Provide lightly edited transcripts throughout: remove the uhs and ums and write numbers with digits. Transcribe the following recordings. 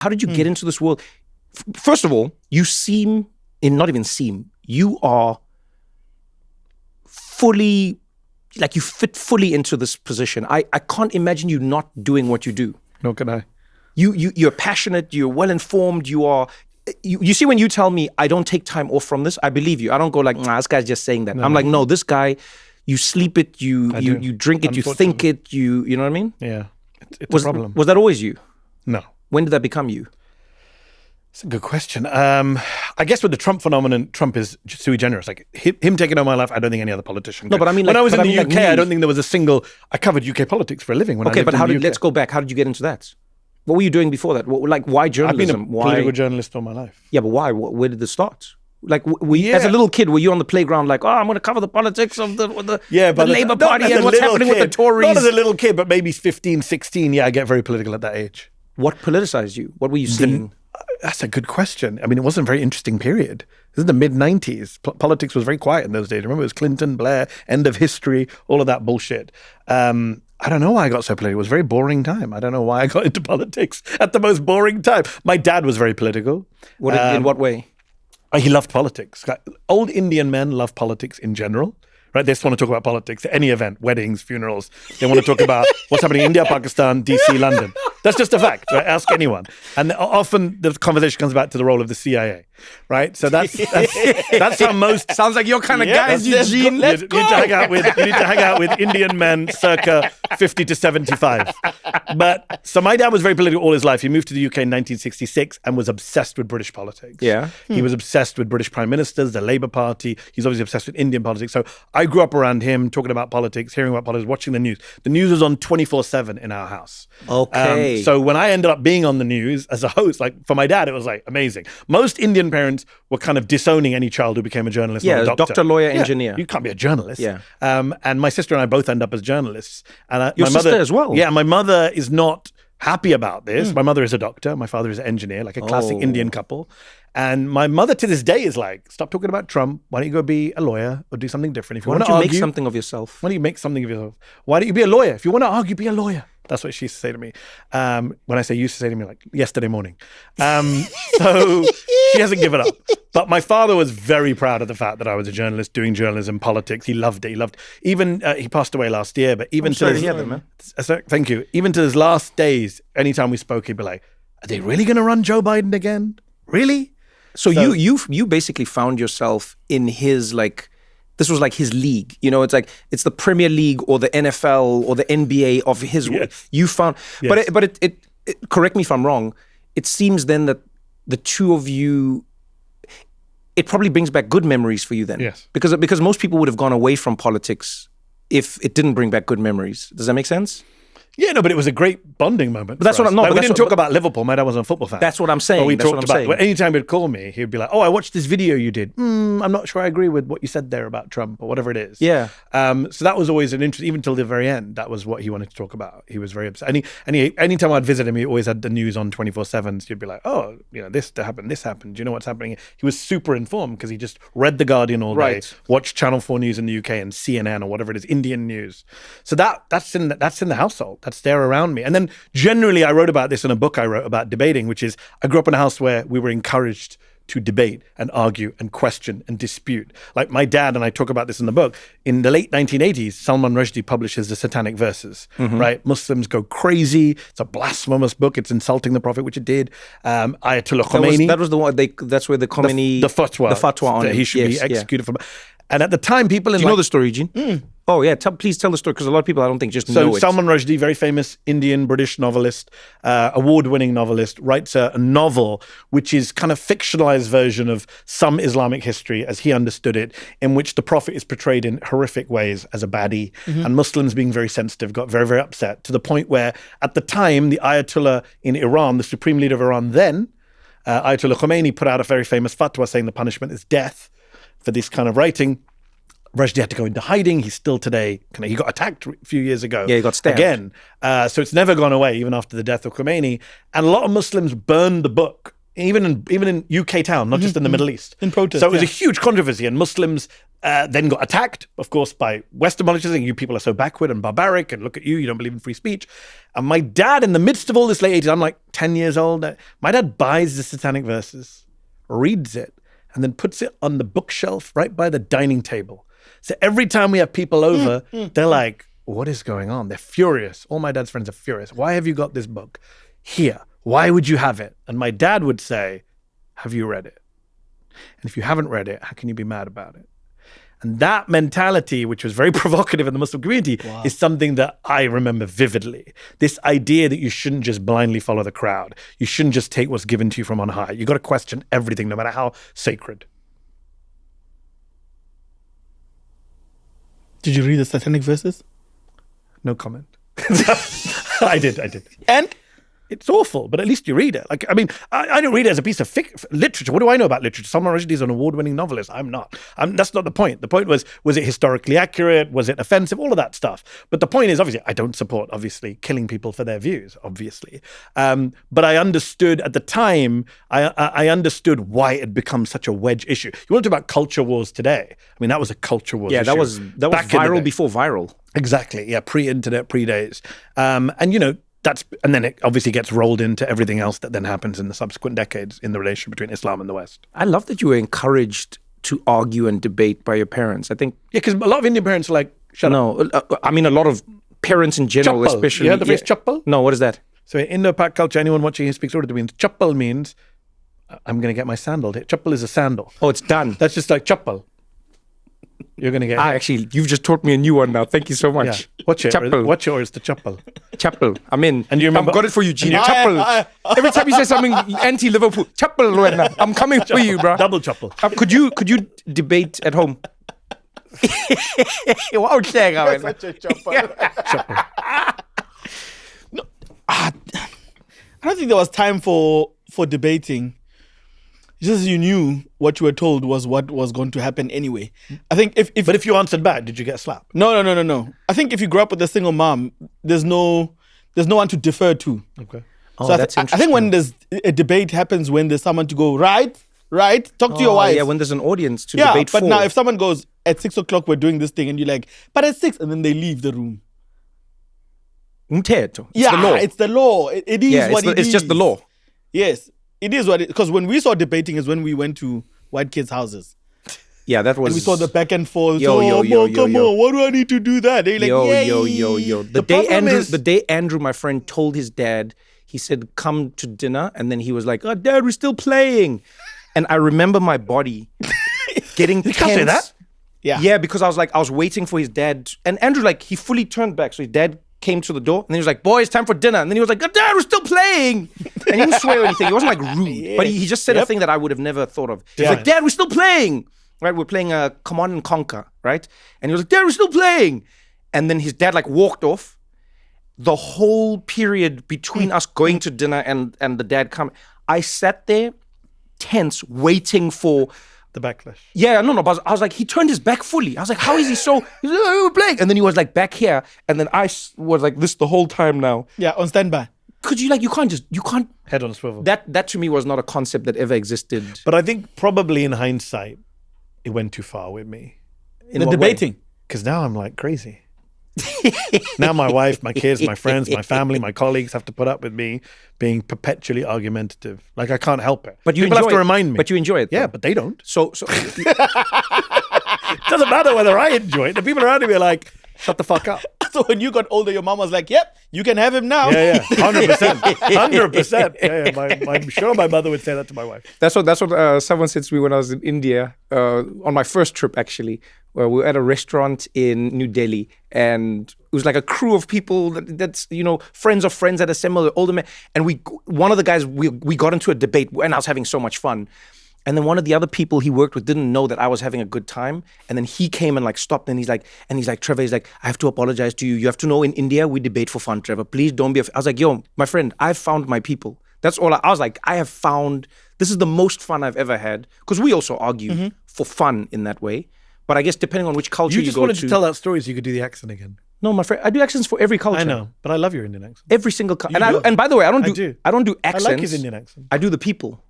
How did you get into this world? First of all, you are fully, like you fit fully into this position. I can't imagine you not doing what you do. Nor can I. You're passionate, you're well-informed, you see when you tell me I don't take time off from this, I believe you. I don't go like, nah, this guy's just saying that. I'm like, no, this guy, you sleep it, you drink it, you think it, you know what I mean? Yeah, it's a problem. Was that always you? No. When did that become you? It's a good question. I guess with the Trump phenomenon, Trump is sui generis. Like him taking over my life, I don't think any other politician could. No, but I mean, when I was in the UK, I don't think there was a single. I covered UK politics for a living. Okay, but let's go back. How did you get into that? What were you doing before that? Why journalism? I've been a political journalist all my life. Yeah, but why? Where did it start? Like, as a little kid, were you on the playground like, I'm going to cover the politics of the Labour Party and what's happening with the Tories? Not as a little kid, but maybe 15, 16. Yeah, I get very political at that age. What politicized you? What were you seeing? That's a good question. I mean, it wasn't a very interesting period. This is the mid-90s. Politics was very quiet in those days. Remember, it was Clinton, Blair, end of history, all of that bullshit. I don't know why I got so political. It was a very boring time. I don't know why I got into politics at the most boring time. My dad was very political. In what way? He loved politics. Old Indian men love politics in general. Right, they just want to talk about politics at any event, weddings, funerals. They want to talk about what's happening in India, Pakistan, DC, London. That's just a fact, right? Ask anyone. And often the conversation comes back to the role of the CIA, right? So that's how most... Sounds like your kind of guys, Eugene. You need to hang out with Indian men circa 50 to 75. But so my dad was very political all his life. He moved to the UK in 1966 and was obsessed with British politics. Yeah. He was obsessed with British prime ministers, the Labour Party. He's obviously obsessed with Indian politics. So I grew up around him, talking about politics, hearing about politics, watching the news. The news was on 24/7 in our house. Okay. So when I ended up being on the news as a host, like for my dad, it was like amazing. Most Indian parents were kind of disowning any child who became a journalist or a doctor, lawyer, engineer. You can't be a journalist. Yeah. And my sister and I both end up as journalists. And Your my sister mother as well? Yeah, my mother is not happy about this. My mother is a doctor. My father is an engineer, like a classic Indian couple. And my mother to this day is like, stop talking about Trump. Why don't you go be a lawyer or do something different? If you want to argue, make something of yourself? Why don't you make something of yourself? Why don't you be a lawyer? If you want to argue, be a lawyer. That's what she used to say to me. When I say used to say to me, like yesterday morning. So she hasn't given up. But my father was very proud of the fact that I was a journalist doing journalism, politics. He loved it. He loved even he passed away last year. But even to his, man. Thank you. Even to his last days, anytime we spoke, he'd be like, "Are they really going to run Joe Biden again? Really?" So you basically found yourself in his this was like his league. You know, it's the Premier League or the NFL or the NBA of his. Yes. You found, yes. but it correct me if I'm wrong. It seems then that the two of you, it probably brings back good memories for you then. Yes. Because most people would have gone away from politics if it didn't bring back good memories. Does that make sense? Yeah, no, but it was a great bonding moment. But that's what I'm not. We didn't talk about Liverpool. My dad wasn't a football fan. That's what I'm saying. But we that's talked about. Well, anytime he'd call me, he'd be like, "Oh, I watched this video you did. I'm not sure I agree with what you said there about Trump or whatever it is." Yeah. So that was always an interest, even till the very end. That was what he wanted to talk about. He was very upset. Anytime I'd visit him, he always had the news on 24/7. So you'd be like, "Oh, this happened. This happened. Do you know what's happening?" He was super informed because he just read the Guardian all day, watched Channel 4 News in the UK and CNN or whatever it is, Indian news. So that's in the household. That's there around me. And then generally, I wrote about this in a book I wrote about debating, which is I grew up in a house where we were encouraged to debate and argue and question and dispute. Like my dad, and I talk about this in the book, in the late 1980s, Salman Rushdie publishes the Satanic Verses, right? Muslims go crazy. It's a blasphemous book. It's insulting the Prophet, which it did. Ayatollah Khomeini. That was the one, that's where the Khomeini... The fatwa on it. He should be executed from... And at the time, people in... Do you know the story, Eugene? Oh, yeah. Please tell the story, because a lot of people, I don't think, just know it. So Salman Rushdie, very famous Indian, British novelist, award-winning novelist, writes a novel which is kind of fictionalized version of some Islamic history as he understood it, in which the Prophet is portrayed in horrific ways as a baddie, and Muslims being very sensitive got very, very upset, to the point where, at the time, the Ayatollah in Iran, the supreme leader of Iran then, Ayatollah Khomeini, put out a very famous fatwa saying the punishment is death for this kind of writing. Rushdie had to go into hiding. He's still today, he got attacked a few years ago. Yeah, he got stabbed. Again. So it's never gone away, even after the death of Khomeini. And a lot of Muslims burned the book even in UK town, not just in the Middle East. In protest, So it was a huge controversy, and Muslims then got attacked, of course, by Western politicians saying, you people are so backward and barbaric, and look at you, you don't believe in free speech. And my dad, in the midst of all this late 80s, I'm like 10 years old, my dad buys the Satanic Verses, reads it, and then puts it on the bookshelf right by the dining table. So every time we have people over, they're like, what is going on? They're furious. All my dad's friends are furious. Why have you got this book here? Why would you have it? And my dad would say, have you read it? And if you haven't read it, how can you be mad about it? And that mentality, which was very provocative in the Muslim community, is something that I remember vividly. This idea that you shouldn't just blindly follow the crowd. You shouldn't just take what's given to you from on high. You got to question everything, no matter how sacred. Did you read the Satanic Verses? No comment. I did. And? It's awful, but at least you read it. Like, I mean, I don't read it as a piece of literature. What do I know about literature? Salman Rushdie is an award-winning novelist. I'm not. That's not the point. The point was it historically accurate? Was it offensive? All of that stuff. But the point is, obviously, I don't support, obviously, killing people for their views, obviously. But I understood at the time, I understood why it had become such a wedge issue. You want to talk about culture wars today? I mean, that was a culture wars issue. That was viral before viral. Exactly. Yeah, pre-internet, pre-days. And, and then it obviously gets rolled into everything else that then happens in the subsequent decades in the relationship between Islam and the West. I love that you were encouraged to argue and debate by your parents. I think... Yeah, because a lot of Indian parents are like, shut up. I mean, a lot of parents in general, chappal. especially... You heard the phrase chappal? No, what is that? So in Indo-Pak culture, anyone watching who speaks Urdu means chappal means, I'm going to get my sandal hit. Chappal is a sandal. Oh, it's done. That's just like chappal. You're going to get actually, you've just taught me a new one now. Thank you so much. Yeah. Watch yours, the chappal. Chappal. I'm in. And you remember, I've got it for you, Gene. Chappal. Every time you say something anti-Liverpool, chappal. I'm coming for you, bro. Double chappal. Could you debate at home? Wow, such a chappal. No, I don't think there was time for debating. Just as you knew what you were told was what was going to happen anyway. I think But if you answered back, did you get slapped? No. I think if you grew up with a single mom, there's no one to defer to. Okay. So that's interesting. I think when there's a debate happens when there's someone to go, right, talk to your wife. Yeah, when there's an audience to debate for. But now if someone goes, at 6 o'clock we're doing this thing, and you're like, but at 6, and then they leave the room. It's the law. It's the law. It is what it is. It's just the law. Yes. It is what it is. Because when we saw debating is when we went to white kids' houses. Yeah, that was... And we saw the back and forth. Come on, why do I need to do that? They're like, The day Andrew, my friend, told his dad, he said, come to dinner. And then he was like, oh, Dad, we're still playing. And I remember my body getting tense. You can't say that. Yeah, because I was waiting for his dad. And Andrew, he fully turned back. So his dad came to the door, and then he was like, boys, time for dinner. And then he was like, Dad, we're still playing. And he didn't swear or anything. He wasn't rude. But he just said a thing that I would have never thought of. He was like, Dad, we're still playing. Right? We're playing Command and Conquer, right? And he was like, Dad, we're still playing. And then his dad walked off. The whole period between us going to dinner and the dad coming, I sat there tense, waiting for the backlash. Yeah, no, but I was like, he turned his back fully. I was like, how is he so? He's like, oh, we're playing. And then he was back here. And then I was like this the whole time now. Yeah, on standby. Could you you can't. Head on a swivel. That to me was not a concept that ever existed. But I think probably in hindsight, it went too far with me. In the debating. Because now I'm crazy. Now my wife, my kids, my friends, my family, my colleagues have to put up with me being perpetually argumentative. I can't help it. But people have to remind me. But you enjoy it. Yeah, but they don't. So it doesn't matter whether I enjoy it. The people around me are like, shut the fuck up. So when you got older, your mom was like, yep, you can have him now. Yeah, 100%. 100%. Yeah. I'm sure my mother would say that to my wife. That's what someone said to me when I was in India, on my first trip, actually, where we were at a restaurant in New Delhi, and it was a crew of people that's friends of friends that assembled, older men, and one of the guys, we got into a debate, and I was having so much fun. And then one of the other people he worked with didn't know that I was having a good time. And then he came and stopped, and he's like, Trevor, I have to apologize to you. You have to know, in India, we debate for fun, Trevor. Please don't be I was like, yo, my friend, I've found my people. That's all I was like, I have found, this is the most fun I've ever had. Because we also argue for fun in that way. But I guess depending on which culture you go to. You just wanted to tell that story so you could do the accent again. No, my friend, I do accents for every culture. I know, but I love your Indian accent. Every single culture. And by the way, I don't do accents. I like his Indian accent. I do the people.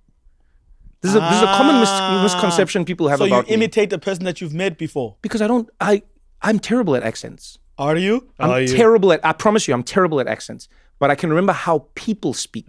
This is a common misconception people have so about you imitate a person that you've met before. Because I'm terrible at accents. Are you? I promise you, I'm terrible at accents. But I can remember how people speak.